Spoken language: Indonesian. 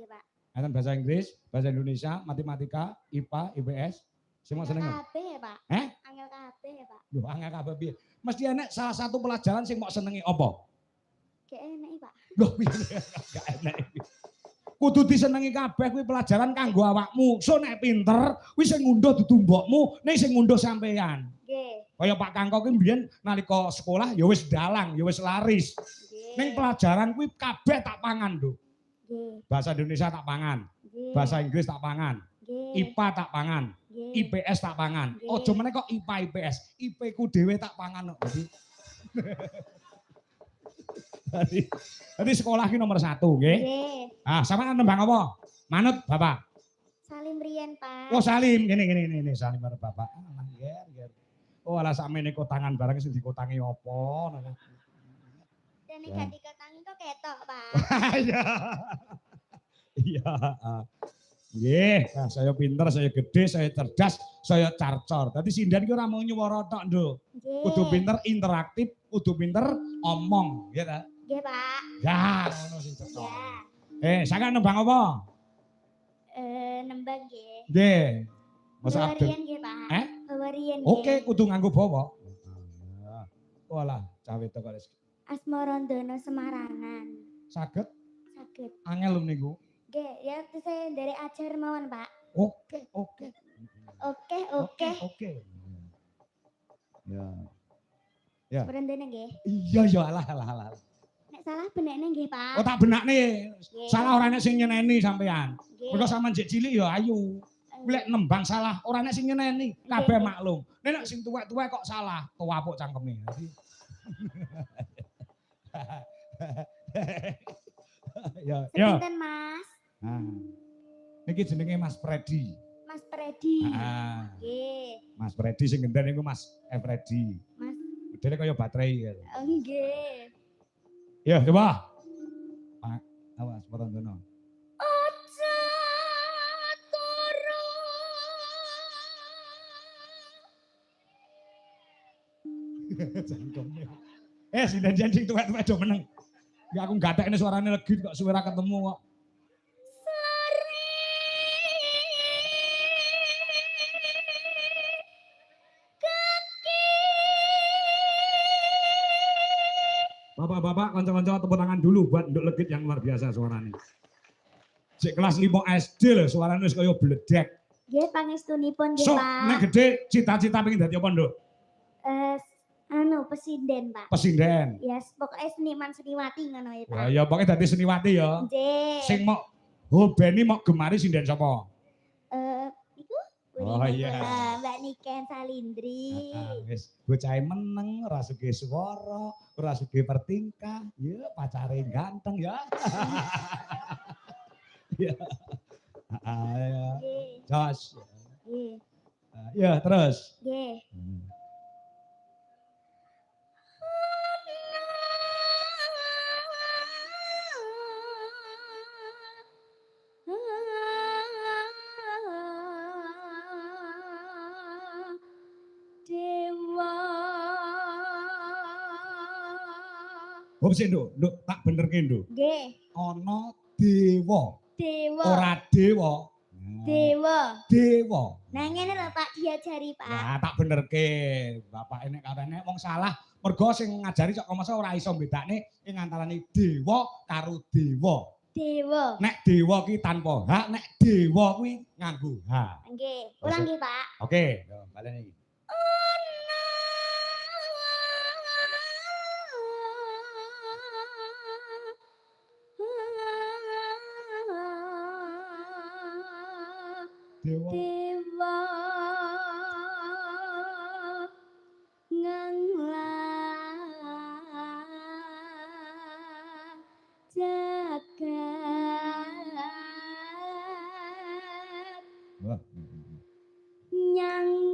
Pak. Enten bahasa Inggris, bahasa Indonesia, matematika, IPA, IPS. Semua seneng. Kabeh ya, Pak. Angel kabeh ya, Pak. Loh, angel kabeh piye? Mesti enek salah satu pelajaran sing mok senengi apa? Gak enak, Pak. Loh, gak enek iki. Kudu disenengi kabeh kuwi pelajaran kanggo awakmu. So nek pinter, kuwi sing ngunduh dudu mbokmu, nek sing ngunduh sampean. Nggih. Kaya Pak Kangko kuwi mbiyen nalika sekolah ya wis dalang, ya wis laris. Ning pelajaran kuwi kabeh tak pangan, Nduk. Nggih. Bahasa Indonesia tak pangan. Bahasa Inggris tak pangan. IPA tak pangan. IPS tak pangan. Ojo meneh kok IPA IPS. IP ku dhewe tak pangan kok. Jadi sekolah ki nomor 1, nggih. Ah, sampean nembang apa? Manut Bapak. Salim riyen, Pak. Oh, salim. Gini, salim karo Bapak. Ah, nggih. Oh, alah sakmene kotangan barang sing dikotangi apa? Dan nek gak dikotangi kok ketok, Pak. Iya. Iya. Nggih, nah, saya pinter, saya gede, saya cerdas, saya carcor. Dadi sindan ki ora mung nyuwara tok, Nduk. Kudu pinter interaktif, kudu pinter omong, nggih ta? Nggih, Pak. Ya, ngono sing cocok. Sampeyan nembang apa? Nembang nggih. Nggih. Masa Bawarian nggih, Pak. Bawarian nggih. Oke, kudu nganggo bawa. Walah, cawe to kok. Asmarandono Semarangan. Saged? Saged. Angel niku. Nggih, ya saya dari ajar mawon, Pak. Oke. Ya. Berendene nggih. Iya, alah. Nek salah benekne nggih, Pak. Oh, tak benakne. Salah ora nek sing nyeneni sampean. Mergo sampean jek cilik ya ayu. Lek nembang salah ora nek sing nyeneni, kabeh maklum. Nek sing tuwek-tuwek kok salah, tuwapuk cangkeme. Ya. Sinten, Mas? Nah. Niki jenenge Mas Freddy. Mas Freddy. Nggih. Mas Freddy sing genden niku Mas Freddy. Mas. Gedene kaya baterai. Nggih. Ya, coba. Pak, awas Parandono. Aja turu. Jangkemnya. Sindan sing tuwek-tuwek do meneng. Ya aku gatekne suarane legit kok suwe ra ketemu kok. Bapak-bapak, kanca-kanca tepuk tangan dulu buat Nduk Legit yang luar biasa suaranya. Cek kelas 5 SD lho, suaranya wis kaya bledek. Nggih, pangestunipun nggih, Pak. Nek gede cita-cita pengen dadi apa, Nduk? Presiden, Pak. Presiden. Yes, pokoknya seniman seniwati ngono ya, Pak. Wah, ya pokoknya dadi seniwati ya. Nggih. Sing mok hobeni mok gemari sinden sapa? Iku Oh iya. Mbak Niken Salindri. Wis bocahe meneng, ora sugih swara, ora sugih pertingkah, ya pacare ganteng ya. Ya. Jos. Nggih. Ya, terus. Nggih. Oh sik Nduk, tak benerke Nduk. Nggih. Ana dewa. Dewa. Ora dewa. Dewa. Dewa. Nah ngene lho Pak diajari Pak. Nah tak benerke. Bapak enek karene wong salah mergo sing ngajari kok masa ora iso bedakne ing antarane dewa karo dewa. Dewa. Nek dewa ki tanpa hak, nek dewa kuwi nganggo hak. Nggih, ulang nggih Pak. Oke, yo baleni iki. Dewa. Dewa nganglang jagat nyang